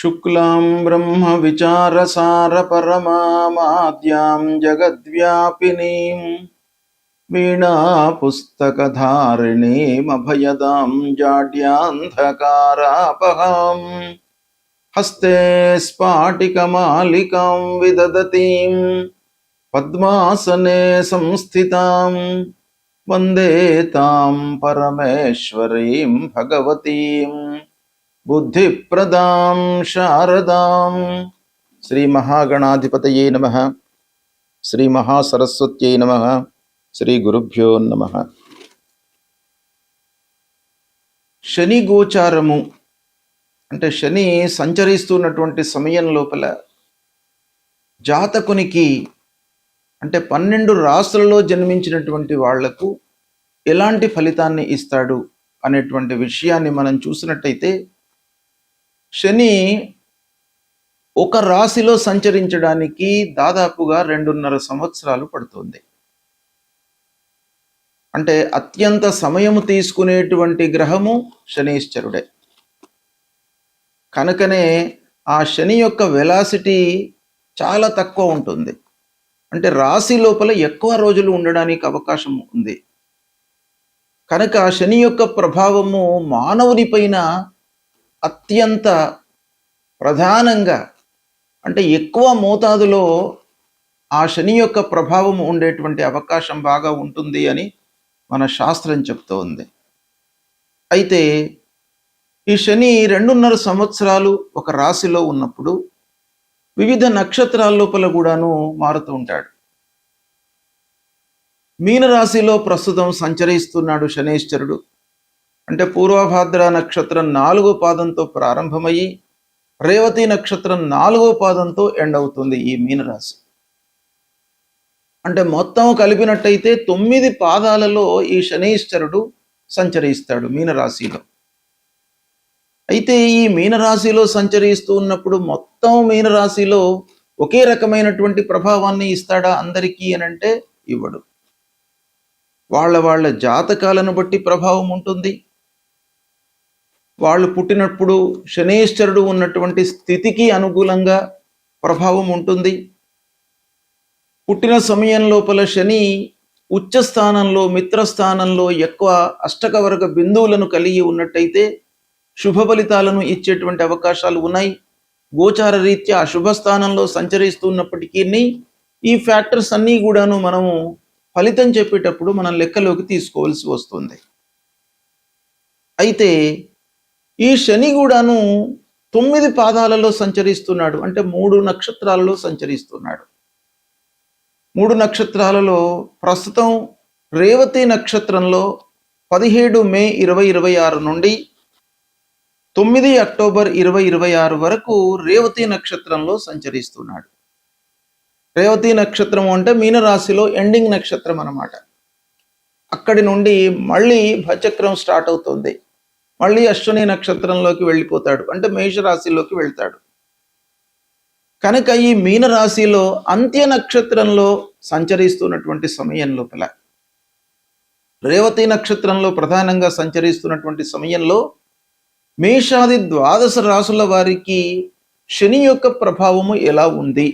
शुक्लां ब्रह्म विचारसारपरमामाद्यां जगद्व्यापिनीं वीणापुस्तकधारिणीमभयदां जाड्यान्धकारापहां हस्ते स्फाटिकमालिकां विदधतीं पद्मासने संस्थितां वन्दे तां परमेश्वरीं भगवतीं बुद्धिप्रदां शारदां। श्री महागणाधिपतये नमः। श्री महासरस्वत्यै नमः। శ్రీ గురుభ్యో నమః. శని గోచారము అంటే శని సంచరిస్తున్నటువంటి సమయం లోపల జాతకునికి అంటే 12 రాశులలో జన్మించినటువంటి వాళ్లకు ఎలాంటి ఫలితాన్ని ఇస్తాడు అనేటువంటి విషయాన్ని మనం చూసినట్టయితే, శని ఒక రాశిలో సంచరించడానికి దాదాపుగా 2.5 సంవత్సరాలు పడుతుంది. అంటే అత్యంత సమయము తీసుకునేటువంటి గ్రహము శనీశ్వరుడే. కనుకనే ఆ శని యొక్క వెలాసిటీ చాలా తక్కువ ఉంటుంది. అంటే రాశి లోపల ఎక్కువ రోజులు ఉండడానికి అవకాశం ఉంది. కనుక శని యొక్క ప్రభావము మానవుని పైన అత్యంత ప్రధానంగా అంటే ఎక్కువ మోతాదులో ఆ శని యొక్క ప్రభావం ఉండేటువంటి అవకాశం బాగా ఉంటుంది అని మన శాస్త్రం చెప్తూ ఉంది. అయితే ఈ శని 2.5 సంవత్సరాలు ఒక రాశిలో ఉన్నప్పుడు వివిధ నక్షత్రాల లోపల కూడాను మారుతూ ఉంటాడు. మీనరాశిలో ప్రస్తుతం సంచరిస్తున్నాడు శనీశ్వరుడు. అంటే పూర్వభాద్ర నక్షత్రం 4వ పాదంతో ప్రారంభమయ్యి రేవతి నక్షత్రం 4వ పాదంతో ఎండ్ అవుతుంది ఈ మీనరాశి. అంటే మొత్తం కలిపినట్టయితే 9 పాదాలలో ఈ శనీశ్వరుడు సంచరిస్తాడు మీనరాశిలో. అయితే ఈ మీనరాశిలో సంచరిస్తూ ఉన్నప్పుడు మొత్తం మీనరాశిలో ఒకే రకమైనటువంటి ప్రభావాన్ని ఇస్తాడా అందరికీ అనంటే ఇవ్వడు. వాళ్ళ జాతకాలను బట్టి ప్రభావం ఉంటుంది. వాళ్ళు పుట్టినప్పుడు శనీశ్వరుడు ఉన్నటువంటి స్థితికి అనుకూలంగా ప్రభావం ఉంటుంది. పుట్టిన సమయం లోపల శని ఉచ్చస్థానంలో మిత్రస్థానంలో ఎక్కువ అష్టకవర్గ బిందువులను కలిగి ఉన్నట్టయితే శుభ ఫలితాలను ఇచ్చేటువంటి అవకాశాలు ఉన్నాయి. గోచార రీత్యా అశుభ స్థానంలో సంచరిస్తున్నప్పటికీ ఈ ఫ్యాక్టర్స్ అన్నీ కూడాను మనము ఫలితం చెప్పేటప్పుడు మనం లెక్కలోకి తీసుకోవాల్సి వస్తుంది. అయితే ఈ శని కూడాను 9 పాదాలలో సంచరిస్తున్నాడు. అంటే 3 నక్షత్రాలలో సంచరిస్తున్నాడు. 3 నక్షత్రాలలో ప్రస్తుతం రేవతి నక్షత్రంలో 17 మే 2026 నుండి 9 అక్టోబర్ 2026 వరకు రేవతి నక్షత్రంలో సంచరిస్తున్నాడు. రేవతి నక్షత్రం అంటే మీనరాశిలో ఎండింగ్ నక్షత్రం అన్నమాట. అక్కడి నుండి మళ్ళీ భచక్రం స్టార్ట్ అవుతుంది. మళ్ళీ అశ్విని నక్షత్రంలోకి వెళ్ళిపోతాడు. అంటే మేషరాశిలోకి వెళ్తాడు. కనుక ఈ మీనరాశిలో అంత్య నక్షత్రంలో సంచరిస్తున్నటువంటి సమయం లోపల రేవతి నక్షత్రంలో ప్రధానంగా సంచరిస్తున్నటువంటి సమయంలో మేషాది 12 రాశుల వారికి శని యొక్క ప్రభావము ఎలా ఉంది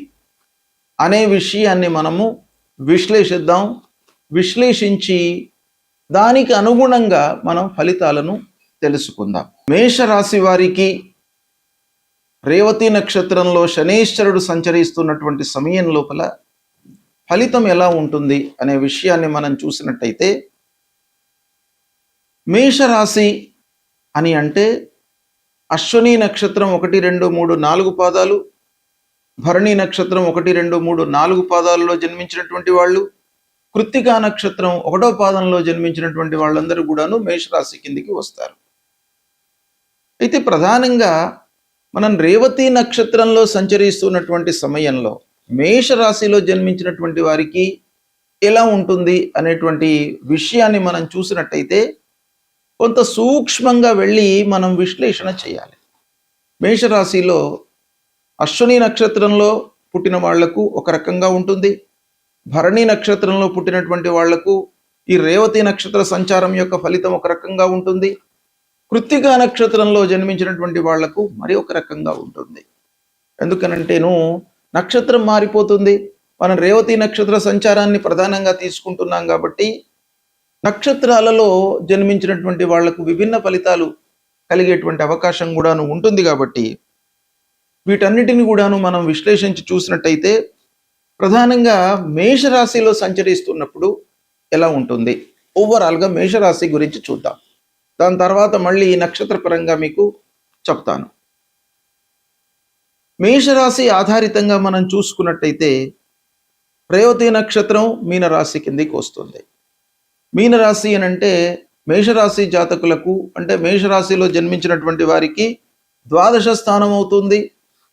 అనే విషయాన్ని మనము విశ్లేషిద్దాం. విశ్లేషించి దానికి అనుగుణంగా మనం ఫలితాలను తెలుసుకుందాం. మేషరాశి వారికి రేవతి నక్షత్రంలో శనీశ్వరుడు సంచరిస్తున్నటువంటి సమయం లోపల ఫలితం ఎలా ఉంటుంది అనే విషయాన్ని మనం చూసినట్టయితే, మేషరాశి అని అంటే అశ్విని నక్షత్రం 1, 2, 3, 4 పాదాలు, భరణి నక్షత్రం 1, 2, 3, 4 పాదాలలో జన్మించినటువంటి వాళ్ళు, కృత్తికా నక్షత్రం 1వ పాదంలో జన్మించినటువంటి వాళ్ళందరూ కూడాను మేషరాశి కిందికి వస్తారు. అయితే ప్రధానంగా మనం రేవతి నక్షత్రంలో సంచరిస్తున్నటువంటి సమయంలో మేషరాశిలో జన్మించినటువంటి వారికి ఎలా ఉంటుంది అనేటువంటి విషయాన్ని మనం చూసినట్టయితే కొంత సూక్ష్మంగా వెళ్ళి మనం విశ్లేషణ చేయాలి. మేషరాశిలో అశ్విని నక్షత్రంలో పుట్టిన వాళ్లకు ఒక రకంగా ఉంటుంది. భరణి నక్షత్రంలో పుట్టినటువంటి వాళ్లకు ఈ రేవతి నక్షత్ర సంచారం యొక్క ఫలితం ఒక రకంగా ఉంటుంది. కృత్తికా నక్షత్రంలో జన్మించినటువంటి వాళ్లకు మరి ఒక రకంగా ఉంటుంది. ఎందుకనంటేను నక్షత్రం మారిపోతుంది. మనం రేవతి నక్షత్ర సంచారాన్ని ప్రధానంగా తీసుకుంటున్నాం కాబట్టి నక్షత్రాలలో జన్మించినటువంటి వాళ్లకు విభిన్న ఫలితాలు కలిగేటువంటి అవకాశం కూడాను ఉంటుంది. కాబట్టి వీటన్నిటిని కూడాను మనం విశ్లేషించి చూసినట్టయితే ప్రధానంగా మేషరాశిలో సంచరిస్తున్నప్పుడు ఎలా ఉంటుంది, ఓవరాల్గా మేషరాశి గురించి చూద్దాం. దాని తర్వాత మళ్ళీ నక్షత్ర పరంగా మీకు చెప్తాను. మేషరాశి ఆధారితంగా మనం చూసుకున్నట్టయితే రేవతి నక్షత్రం మీనరాశి కిందికి వస్తుంది. మీనరాశి అని అంటే మేషరాశి జాతకులకు, అంటే మేషరాశిలో జన్మించినటువంటి వారికి ద్వాదశ స్థానం అవుతుంది.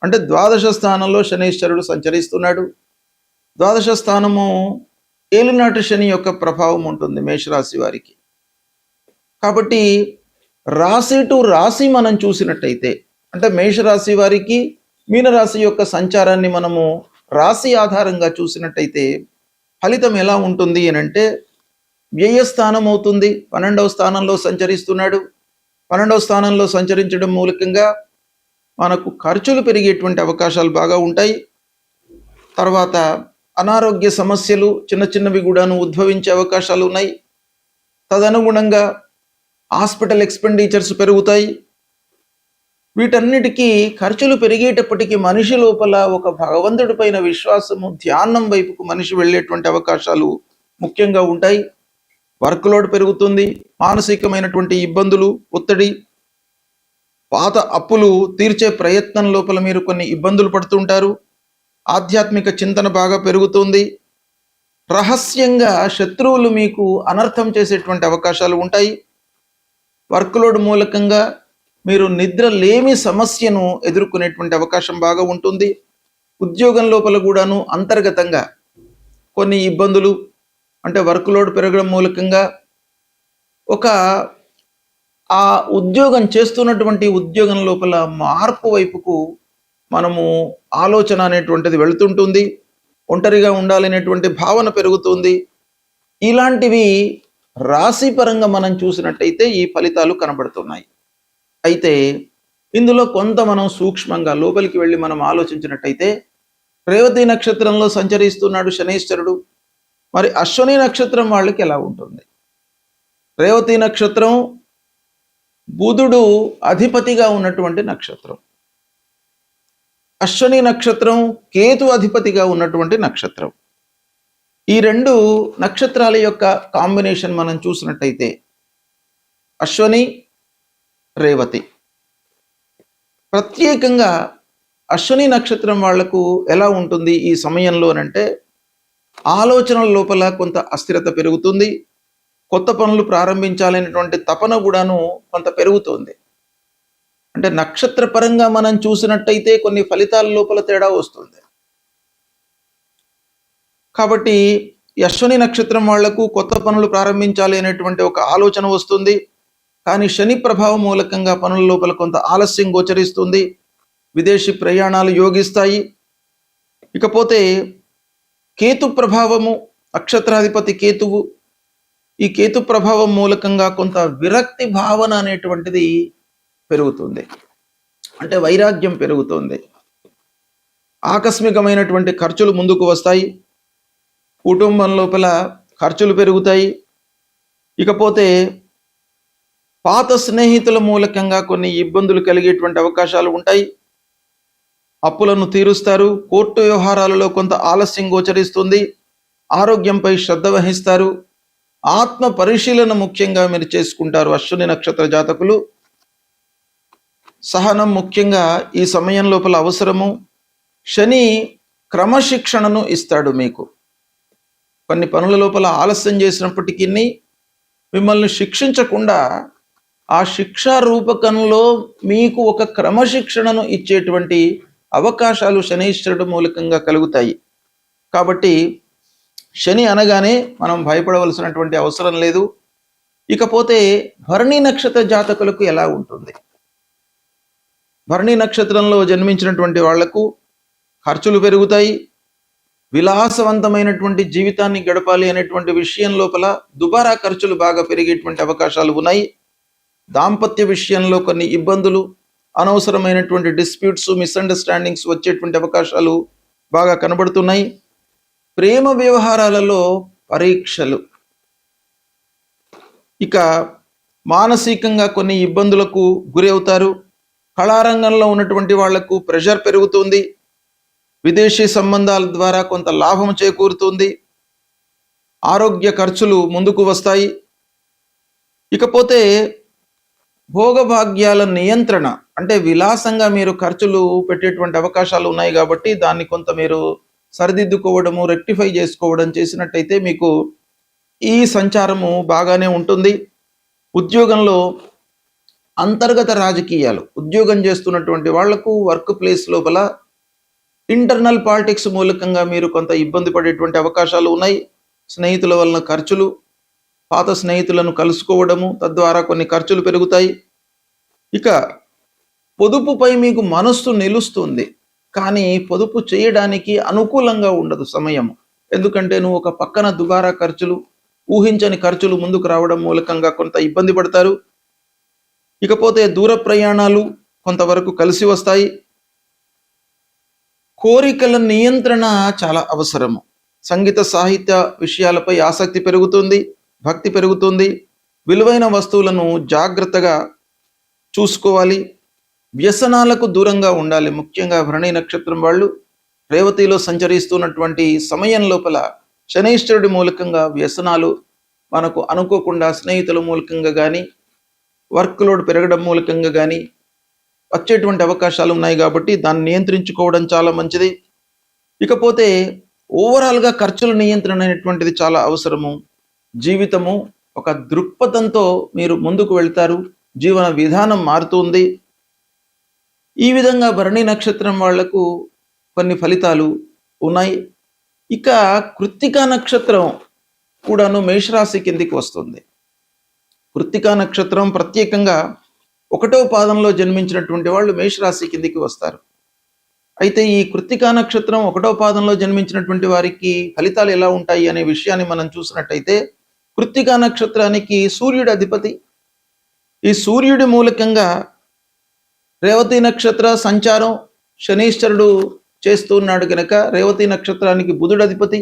అంటే ద్వాదశ స్థానంలో శనీశ్వరుడు సంచరిస్తున్నాడు. ద్వాదశ స్థానము ఏలినాటి శని యొక్క ప్రభావం ఉంటుంది మేషరాశి వారికి. కాబట్టి రాశి టు రాశి మనం చూసినట్టయితే, అంటే మేషరాశి వారికి మీనరాశి యొక్క సంచారాన్ని మనము రాశి ఆధారంగా చూసినట్టయితే ఫలితం ఎలా ఉంటుంది అని అంటే వ్యయస్థానం అవుతుంది. 12వ స్థానంలో సంచరిస్తున్నాడు. 12వ స్థానంలో సంచరించడం మూలకంగా మనకు ఖర్చులు పెరిగేటువంటి అవకాశాలు బాగా ఉంటాయి. తర్వాత అనారోగ్య సమస్యలు చిన్న చిన్నవి కూడాను ఉద్భవించే అవకాశాలు ఉన్నాయి. తదనుగుణంగా హాస్పిటల్ ఎక్స్పెండిచర్స్ పెరుగుతాయి. వీటన్నిటికీ ఖర్చులు పెరిగేటప్పటికీ మనిషి లోపల ఒక భగవంతుడి పైన విశ్వాసము, ధ్యానం వైపుకు మనిషి వెళ్ళేటువంటి అవకాశాలు ముఖ్యంగా ఉంటాయి. వర్క్ లోడ్ పెరుగుతుంది. మానసికమైనటువంటి ఇబ్బందులు, ఒత్తిడి, పాత అప్పులు తీర్చే ప్రయత్నం లోపల మీరు కొన్ని ఇబ్బందులు పడుతుంటారు. ఆధ్యాత్మిక చింతన బాగా పెరుగుతుంది. రహస్యంగా శత్రువులు మీకు అనర్థం చేసేటువంటి అవకాశాలు ఉంటాయి. వర్క్ లోడ్ మూలకంగా మీరు నిద్ర లేమి సమస్యను ఎదుర్కొనేటువంటి అవకాశం బాగా ఉంటుంది. ఉద్యోగం లోపల కూడాను అంతర్గతంగా కొన్ని ఇబ్బందులు, అంటే వర్క్ లోడ్ పెరగడం మూలకంగా ఆ ఉద్యోగం చేస్తున్నటువంటి ఉద్యోగం లోపల మార్పు వైపుకు మనము ఆలోచన అనేటువంటిది వెళుతుంటుంది. ఒంటరిగా ఉండాలనేటువంటి భావన పెరుగుతుంది. ఇలాంటివి రాశి పరంగా మనం చూసినట్టయితే ఈ ఫలితాలు కనబడుతున్నాయి. అయితే ఇందులో కొంత మనం సూక్ష్మంగా లోపలికి వెళ్ళి మనం ఆలోచించినట్టయితే రేవతి నక్షత్రంలో సంచరిస్తున్నాడు శనీశ్వరుడు. మరి అశ్వని నక్షత్రం వాళ్ళకి ఎలా ఉంటుంది? రేవతి నక్షత్రం బుధుడు అధిపతిగా ఉన్నటువంటి నక్షత్రం. అశ్వని నక్షత్రం కేతు అధిపతిగా ఉన్నటువంటి నక్షత్రం. ఈ రెండు నక్షత్రాల యొక్క కాంబినేషన్ మనం చూసినట్టయితే అశ్వని, రేవతి. ప్రత్యేకంగా అశ్వని నక్షత్రం వాళ్లకు ఎలా ఉంటుంది ఈ సమయంలోనంటే ఆలోచనల లోపల కొంత అస్థిరత పెరుగుతుంది. కొత్త పనులు ప్రారంభించాలనేటువంటి తపన కూడాను కొంత పెరుగుతుంది. అంటే నక్షత్ర పరంగా మనం చూసినట్టయితే కొన్ని ఫలితాల లోపల తేడా వస్తుంది. కాబట్టి అశ్వని నక్షత్రం వాళ్లకు కొత్త పనులు ప్రారంభించాలి అనేటువంటి ఒక ఆలోచన వస్తుంది. కానీ శని ప్రభావం మూలకంగా పనుల లోపల కొంత ఆలస్యం గోచరిస్తుంది. విదేశీ ప్రయాణాలు యోగిస్తాయి. ఇకపోతే కేతు ప్రభావము, నక్షత్రాధిపతి కేతువు, ఈ కేతు ప్రభావం మూలకంగా కొంత విరక్తి భావన అనేటువంటిది పెరుగుతుంది. అంటే వైరాగ్యం పెరుగుతుంది. ఆకస్మికమైనటువంటి ఖర్చులు ముందుకు వస్తాయి. కుటుంబం లోపల ఖర్చులు పెరుగుతాయి. ఇకపోతే పాత స్నేహితుల మూలకంగా కొన్ని ఇబ్బందులు కలిగేటువంటి అవకాశాలు ఉంటాయి. అప్పులను తీరుస్తారు. కోర్టు వ్యవహారాలలో కొంత ఆలస్యం గోచరిస్తుంది. ఆరోగ్యంపై శ్రద్ధ వహిస్తారు. ఆత్మ పరిశీలన ముఖ్యంగా మీరు చేసుకుంటారు. అశ్విని నక్షత్ర జాతకులు సహనం ముఖ్యంగా ఈ సమయం లోపల అవసరము. శని క్రమశిక్షణను ఇస్తాడు మీకు. కొన్ని పనుల లోపల ఆలస్యం చేసినప్పటికీ మిమ్మల్ని శిక్షించకుండా ఆ శిక్షా రూపకంలో మీకు ఒక క్రమశిక్షణను ఇచ్చేటువంటి అవకాశాలు శనీశ్వరుడు మూలకంగా కలుగుతాయి. కాబట్టి శని అనగానే మనం భయపడవలసినటువంటి అవసరం లేదు. ఇకపోతే భరణి నక్షత్ర జాతకులకు ఎలా ఉంటుంది? భరణి నక్షత్రంలో జన్మించినటువంటి వాళ్లకు ఖర్చులు పెరుగుతాయి. విలాసవంతమైనటువంటి జీవితాన్ని గడపాలి అనేటువంటి విషయం లోపల దుబారా ఖర్చులు బాగా పెరిగేటువంటి అవకాశాలు ఉన్నాయి. దాంపత్య విషయంలో కొన్ని ఇబ్బందులు, అనవసరమైనటువంటి డిస్ప్యూట్స్, మిస్అండర్స్టాండింగ్స్ వచ్చేటువంటి అవకాశాలు బాగా కనబడుతున్నాయి. ప్రేమ వ్యవహారాలలో పరీక్షలు, ఇక మానసికంగా కొన్ని ఇబ్బందులకు గురి అవుతారు. కళారంగంలో ఉన్నటువంటి వాళ్లకు ప్రెషర్ పెరుగుతుంది. విదేశీ సంబంధాల ద్వారా కొంత లాభం చేకూరుతుంది. ఆరోగ్య ఖర్చులు ముందుకు వస్తాయి. ఇకపోతే భోగభాగ్యాల నియంత్రణ, అంటే విలాసంగా మీరు ఖర్చులు పెట్టేటువంటి అవకాశాలు ఉన్నాయి కాబట్టి దాన్ని కొంత మీరు సరిదిద్దుకోవడము, రెక్టిఫై చేసుకోవడం చేసినట్టయితే మీకు ఈ సంచారము బాగానే ఉంటుంది. ఉద్యోగంలో అంతర్గత రాజకీయాలు, ఉద్యోగం చేస్తున్నటువంటి వాళ్లకు వర్క్ ప్లేస్ లోపల ఇంటర్నల్ పాలిటిక్స్ మూలకంగా మీరు కొంత ఇబ్బంది పడేటువంటి అవకాశాలు ఉన్నాయి. స్నేహితుల వలన ఖర్చులు, పాత స్నేహితులను కలుసుకోవడము, తద్వారా కొన్ని ఖర్చులు పెరుగుతాయి. ఇక పొదుపుపై మీకు మనస్సు నిలుస్తుంది, కానీ పొదుపు చేయడానికి అనుకూలంగా ఉండదు సమయం. ఎందుకంటే నువ్వు ఒక పక్కన దుబారా ఖర్చులు, ఊహించని ఖర్చులు ముందుకు రావడం మూలకంగా కొంత ఇబ్బంది పడతారు. ఇకపోతే దూర ప్రయాణాలు కొంతవరకు కలిసి వస్తాయి. కోరికల నియంత్రణ చాలా అవసరము. సంగీత సాహిత్య విషయాలపై ఆసక్తి పెరుగుతుంది, భక్తి పెరుగుతుంది. విలువైన వస్తువులను జాగ్రత్తగా చూసుకోవాలి. వ్యసనాలకు దూరంగా ఉండాలి. ముఖ్యంగా భరణి నక్షత్రం వాళ్ళు రేవతిలో సంచరిస్తున్నటువంటి సమయం లోపల శనైశ్వరుడి మూలకంగా వ్యసనాలు మనకు అనుకోకుండా స్నేహితుల మూలకంగా కానీ, వర్క్ లోడ్ పెరగడం మూలకంగా కానీ వచ్చేటువంటి అవకాశాలు ఉన్నాయి కాబట్టి దాన్ని నియంత్రించుకోవడం చాలా మంచిది. ఇకపోతే ఓవరాల్గా ఖర్చుల నియంత్రణ అనేటువంటిది చాలా అవసరము. జీవితము ఒక దృక్పథంతో మీరు ముందుకు వెళ్తారు, జీవన విధానం మారుతుంది. ఈ విధంగా భరణి నక్షత్రం వాళ్లకు కొన్ని ఫలితాలు ఉన్నాయి. ఇక కృత్తికా నక్షత్రం కూడాను మేషరాశి కిందికి వస్తుంది. కృత్తికా నక్షత్రం ప్రత్యేకంగా 1వ పాదంలో జన్మించినటువంటి వాళ్ళు మేషరాశి కిందికి వస్తారు. అయితే ఈ కృత్తికా నక్షత్రం 1వ పాదంలో జన్మించినటువంటి వారికి ఫలితాలు ఎలా ఉంటాయి అనే విషయాన్ని మనం చూసినట్టయితే, కృత్తికా నక్షత్రానికి సూర్యుడి అధిపతి. ఈ సూర్యుడి మూలకంగా రేవతి నక్షత్ర సంచారం శనీశ్వరుడు చేస్తున్నాడు కనుక రేవతి నక్షత్రానికి బుధుడు అధిపతి,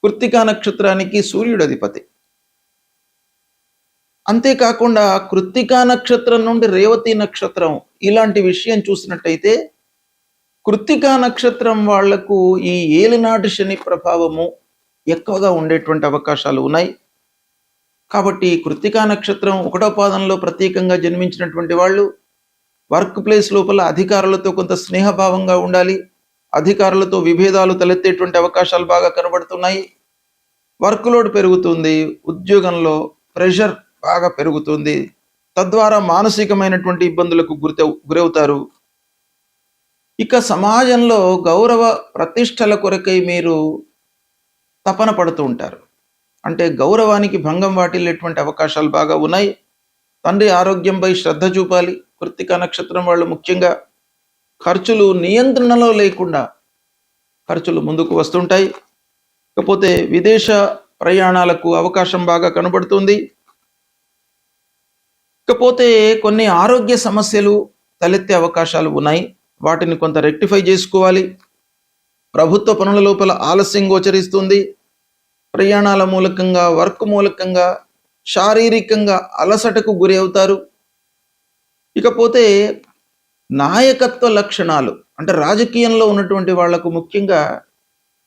కృత్తికా నక్షత్రానికి సూర్యుడు అధిపతి. అంతేకాకుండా కృత్తికా నక్షత్రం నుండి రేవతి నక్షత్రం ఇలాంటి విషయం చూసినట్టయితే, కృత్తికా నక్షత్రం వాళ్లకు ఈ ఏలినాటి శని ప్రభావము ఎక్కువగా ఉండేటువంటి అవకాశాలు ఉన్నాయి. కాబట్టి కృత్తికా నక్షత్రం 1వ పాదంలో ప్రత్యేకంగా జన్మించినటువంటి వాళ్ళు వర్క్ ప్లేస్ లోపల అధికారులతో కొంత స్నేహభావంగా ఉండాలి. అధికారులతో విభేదాలు తలెత్తేటువంటి అవకాశాలు బాగా కనబడుతున్నాయి. వర్క్ లోడ్ పెరుగుతుంది, ఉద్యోగంలో ప్రెషర్ బాగా పెరుగుతుంది. తద్వారా మానసికమైనటువంటి ఇబ్బందులకు గురవుతారు. ఇక సమాజంలో గౌరవ ప్రతిష్టల కొరకై మీరు తపన పడుతూ ఉంటారు. అంటే గౌరవానికి భంగం వాటిల్లేటువంటి అవకాశాలు బాగా ఉన్నాయి. తండ్రి ఆరోగ్యంపై శ్రద్ధ చూపాలి. కృత్తికా నక్షత్రం వాళ్ళు ముఖ్యంగా ఖర్చులు నియంత్రణలో లేకుండా ఖర్చులు ముందుకు వస్తుంటాయి. ఇకపోతే విదేశ ప్రయాణాలకు అవకాశం బాగా కనబడుతుంది. ఇకపోతే కొన్ని ఆరోగ్య సమస్యలు తలెత్తే అవకాశాలు ఉన్నాయి. వాటిని కొంత రెక్టిఫై చేసుకోవాలి. ప్రభుత్వ పనుల లోపల ఆలస్యం గోచరిస్తుంది. ప్రయాణాల మూలకంగా, వర్క్ మూలకంగా శారీరకంగా అలసటకు గురి అవుతారు. ఇకపోతే నాయకత్వ లక్షణాలు, అంటే రాజకీయంలో ఉన్నటువంటి వాళ్లకు ముఖ్యంగా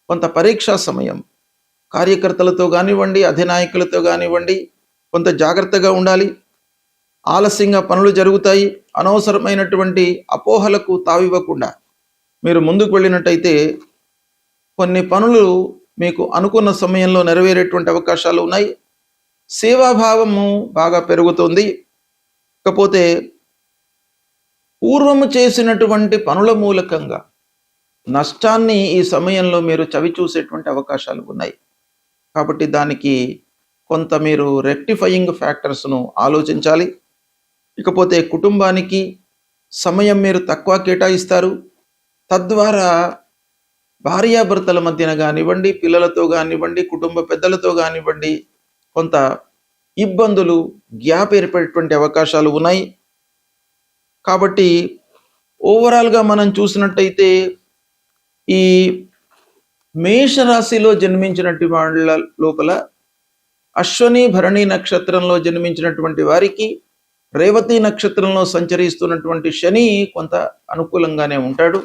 కొంత పరీక్షా సమయం. కార్యకర్తలతో కానివ్వండి, అధినాయకులతో కానివ్వండి కొంత జాగ్రత్తగా ఉండాలి. ఆలస్యంగా పనులు జరుగుతాయి. అనవసరమైనటువంటి అపోహలకు తావివ్వకుండా మీరు ముందుకు వెళ్ళినట్టయితే కొన్ని పనులు మీకు అనుకున్న సమయంలో నెరవేరేటువంటి అవకాశాలు ఉన్నాయి. సేవాభావము బాగా పెరుగుతుంది. ఇకపోతే పూర్వము చేసినటువంటి పనుల మూలకంగా నష్టాన్ని ఈ సమయంలో మీరు చవి చూసేటువంటి అవకాశాలు ఉన్నాయి. కాబట్టి దానికి కొంత మీరు రెక్టిఫయింగ్ ఫ్యాక్టర్స్ను ఆలోచించాలి. ఇకపోతే కుటుంబానికి సమయం మీరు తక్కువ కేటాయిస్తారు. తద్వారా భార్యాభర్తల మధ్యన కానివ్వండి, పిల్లలతో కానివ్వండి, కుటుంబ పెద్దలతో కానివ్వండి కొంత ఇబ్బందులు, గ్యాప్ ఏర్పడేటువంటి అవకాశాలు ఉన్నాయి. కాబట్టి ఓవరాల్గా మనం చూసినట్టయితే ఈ మేషరాశిలో జన్మించినటువంటి వాళ్ళ లోపల అశ్వని భరణి నక్షత్రంలో జన్మించినటువంటి వారికి రేవతి నక్షత్రంలో సంచరిస్తున్నటువంటి శని కొంత అనుకూలంగానే ఉంటాడు.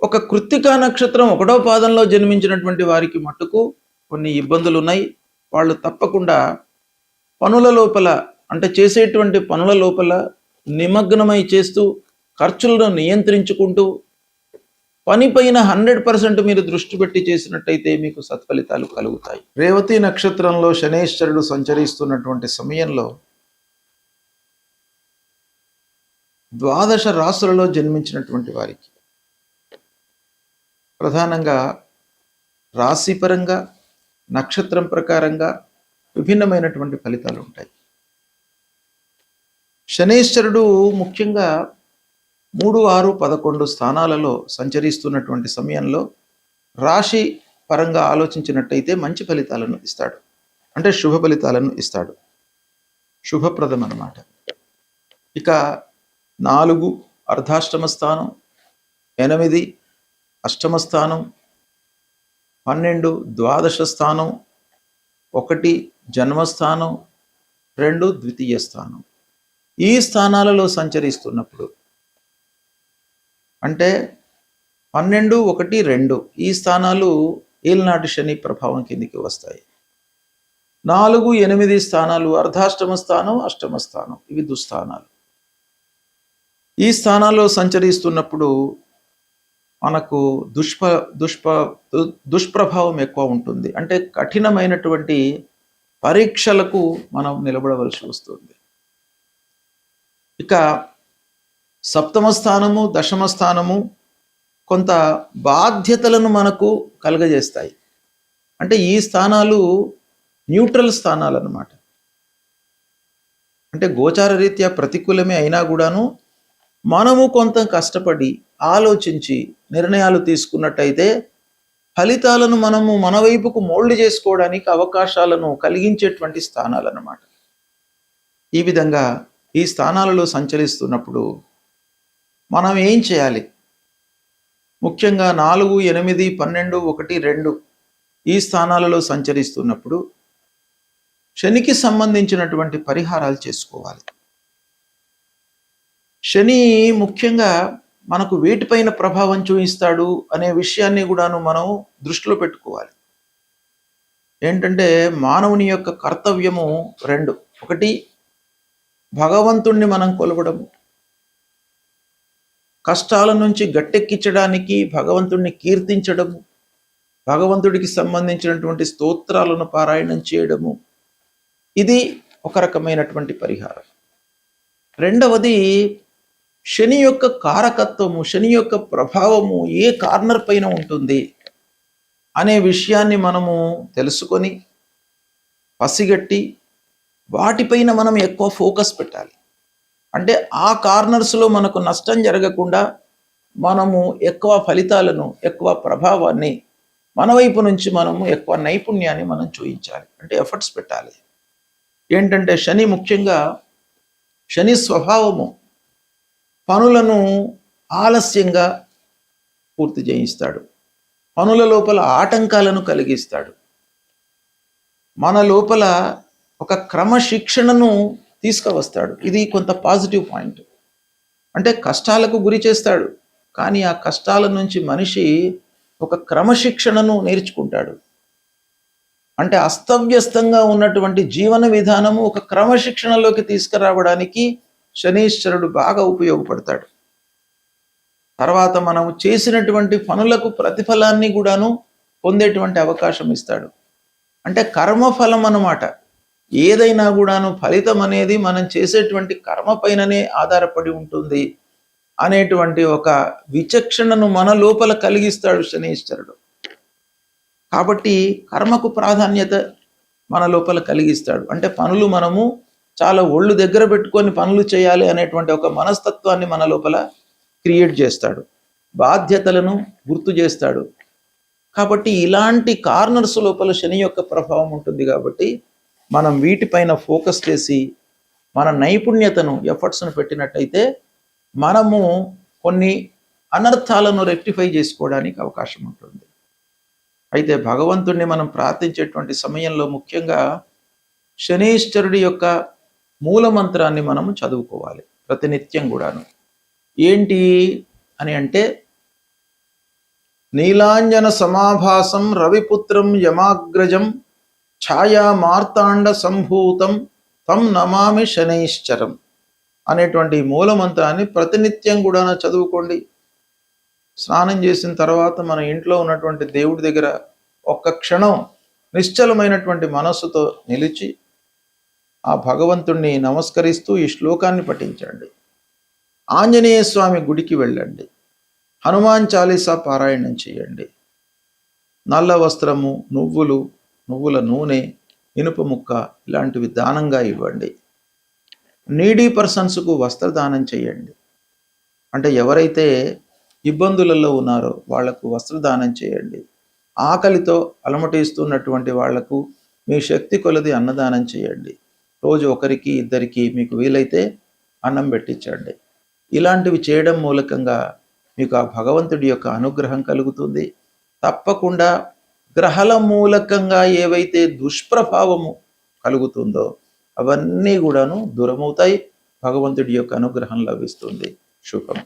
ఒక కృత్తికా నక్షత్రం 1వ పాదంలో జన్మించినటువంటి వారికి మట్టుకు కొన్ని ఇబ్బందులు ఉన్నాయి. వాళ్ళు తప్పకుండా పనుల లోపల అంటే చేసేటువంటి పనుల లోపల నిమగ్నమై చేస్తూ ఖర్చులను నియంత్రించుకుంటూ పనిపైన 100% మీరు దృష్టి పెట్టి చేసినట్టయితే మీకు సత్ఫలితాలు కలుగుతాయి. రేవతి నక్షత్రంలో శనేశ్వరుడు సంచరిస్తున్నటువంటి సమయంలో 12 రాశులలో జన్మించినటువంటి వారికి ప్రధానంగా రాశిపరంగా నక్షత్రం ప్రకారంగా విభిన్నమైనటువంటి ఫలితాలు ఉంటాయి. శనేశ్వరుడు ముఖ్యంగా 3, 6, 11 స్థానాలలో సంచరిస్తున్నటువంటి సమయంలో రాశి పరంగా ఆలోచించినట్టయితే మంచి ఫలితాలను ఇస్తాడు. అంటే శుభ ఫలితాలను ఇస్తాడు, శుభప్రదం అన్నమాట. ఇక 4 అర్ధాష్టమ స్థానం, 8 అష్టమ స్థానం, 12 ద్వాదశ స్థానం, 1 జన్మస్థానం, 2 ద్వితీయ స్థానం. ఈ స్థానాలలో సంచరిస్తున్నప్పుడు అంటే 12, 1, 2 ఈ స్థానాలు ఏలినాటి శని ప్రభావం కిందికి వస్తాయి. 4, 8 స్థానాలు అర్ధాష్టమ స్థానం, అష్టమ స్థానం, ఇవి దుస్థానాలు. ఈ స్థానాల్లో సంచరిస్తున్నప్పుడు మనకు దుష్ప్రభావం ఎక్కువ ఉంటుంది. అంటే కఠినమైనటువంటి పరీక్షలకు మనం నిలబడవలసి వస్తుంది. ఇక 7వ స్థానము, 10వ స్థానము కొంత బాధ్యతలను మనకు కలుగజేస్తాయి. అంటే ఈ స్థానాలు న్యూట్రల్ స్థానాలు అన్నమాట. అంటే గోచార రీత్యా ప్రతికూలమే అయినా కూడాను మనము కొంత కష్టపడి ఆలోచించి నిర్ణయాలు తీసుకున్నట్టయితే ఫలితాలను మనము మన వైపుకు మోల్డ్ చేసుకోవడానికి అవకాశాలను కలిగించేటువంటి స్థానాలు అన్నమాట. ఈ విధంగా ఈ స్థానాలలో సంచరిస్తున్నప్పుడు మనం ఏం చేయాలి? ముఖ్యంగా 4, 8, 12, 1, 2 ఈ స్థానాలలో సంచరిస్తున్నప్పుడు శనికి సంబంధించినటువంటి పరిహారాలు చేసుకోవాలి. శని ముఖ్యంగా మనకు వేటిపైన ప్రభావం చూపిస్తాడు అనే విషయాన్ని కూడాను మనం దృష్టిలో పెట్టుకోవాలి. ఏంటంటే మానవుని యొక్క కర్తవ్యము 2. 1 భగవంతుణ్ణి మనం కొలవడము, కష్టాల నుంచి గట్టెక్కించడానికి భగవంతుడిని కీర్తించడము, భగవంతుడికి సంబంధించినటువంటి స్తోత్రాలను పారాయణం చేయడము, ఇది ఒక రకమైనటువంటి పరిహారం. 2వది శని యొక్క కారకత్వము, శని యొక్క ప్రభావము ఏ కార్నర్ పైన ఉంటుంది అనే విషయాన్ని మనము తెలుసుకొని పసిగట్టి వాటిపైన మనం ఎక్కువ ఫోకస్ పెట్టాలి. అంటే ఆ కార్నర్స్లో మనకు నష్టం జరగకుండా మనము ఎక్కువ ఫలితాలను, ఎక్కువ ప్రభావాన్ని మన వైపు నుంచి మనము ఎక్కువ నైపుణ్యాన్ని మనం చూపించాలి. అంటే ఎఫర్ట్స్ పెట్టాలి. ఏంటంటే శని ముఖ్యంగా శని స్వభావము పనులను ఆలస్యంగా పూర్తి చేయిస్తాడు, పనుల లోపల ఆటంకాలను కలిగిస్తాడు, మన లోపల ఒక క్రమశిక్షణను తీసుకువస్తాడు. ఇది కొంత పాజిటివ్ పాయింట్. అంటే కష్టాలకు గురి చేస్తాడు, కానీ ఆ కష్టాల నుంచి మనిషి ఒక క్రమశిక్షణను నేర్చుకుంటాడు. అంటే అస్తవ్యస్తంగా ఉన్నటువంటి జీవన విధానము ఒక క్రమశిక్షణలోకి తీసుకురావడానికి శనీశ్వరుడు బాగా ఉపయోగపడతాడు. తర్వాత మనం చేసినటువంటి పనులకు ప్రతిఫలాన్ని కూడాను పొందేటువంటి అవకాశం ఇస్తాడు. అంటే కర్మఫలం అన్నమాట. ఏదైనా కూడాను ఫలితం అనేది మనం చేసేటువంటి కర్మ పైననే ఆధారపడి ఉంటుంది అనేటువంటి ఒక విచక్షణను మన లోపల కలిగిస్తాడు శనీశ్వరుడు. కాబట్టి కర్మకు ప్రాధాన్యత మన లోపల కలిగిస్తాడు. అంటే పనులు మనము చాలా ఒళ్ళు దగ్గర పెట్టుకొని పనులు చేయాలి అనేటువంటి ఒక మనస్తత్వాన్ని మన లోపల క్రియేట్ చేస్తాడు, బాధ్యతలను గుర్తు చేస్తాడు. కాబట్టి ఇలాంటి కార్నర్స్ లోపల శని యొక్క ప్రభావం ఉంటుంది. కాబట్టి మనం వీటిపైన ఫోకస్ చేసి మన నైపుణ్యతను ఎఫర్ట్స్ను పెట్టినట్టయితే మనము కొన్ని అనర్థాలను రెక్టిఫై చేసుకోవడానికి అవకాశం ఉంటుంది. అయితే భగవంతుణ్ణి మనం ప్రార్థించేటువంటి సమయంలో ముఖ్యంగా శనీశ్వరుడి యొక్క మూల మంత్రాన్ని మనము చదువుకోవాలి ప్రతినిత్యం కూడాను. ఏంటి అని అంటే, నీలాంజన సమాభాసం రవిపుత్రం యమాగ్రజం ఛాయా మార్తాండ సంభూతం తం నమామి శనైశ్చరం అనేటువంటి మూల మంత్రాన్ని ప్రతినిత్యం కూడా చదువుకోండి. స్నానం చేసిన తర్వాత మన ఇంట్లో ఉన్నటువంటి దేవుడి దగ్గర ఒక్క క్షణం నిశ్చలమైనటువంటి మనస్సుతో నిలిచి ఆ భగవంతుణ్ణి నమస్కరిస్తూ ఈ శ్లోకాన్ని పఠించండి. ఆంజనేయ స్వామి గుడికి వెళ్ళండి. హనుమాన్ చాలీసా పారాయణం చేయండి. నల్ల వస్త్రము, నువ్వుల నూనె, ఇనుప ముక్క ఇలాంటివి దానంగా ఇవ్వండి. నీడీ పర్సన్స్కు వస్త్రదానం చేయండి. అంటే ఎవరైతే ఇబ్బందులలో ఉన్నారో వాళ్లకు వస్త్రదానం చేయండి. ఆకలితో అలమటిస్తున్నటువంటి వాళ్లకు మీ శక్తి కొలది అన్నదానం చేయండి. రోజు ఒకరికి ఇద్దరికి మీకు వీలైతే అన్నం పెట్టించండి. ఇలాంటివి చేయడం మూలకంగా మీకు ఆ భగవంతుడి యొక్క అనుగ్రహం కలుగుతుంది. తప్పకుండా గ్రహాల మూలకంగా ఏవైతే దుష్ప్రభావము కలుగుతుందో అవన్నీ కూడాను దూరమవుతాయి. భగవంతుడి యొక్క అనుగ్రహం లభిస్తుంది. శుభం.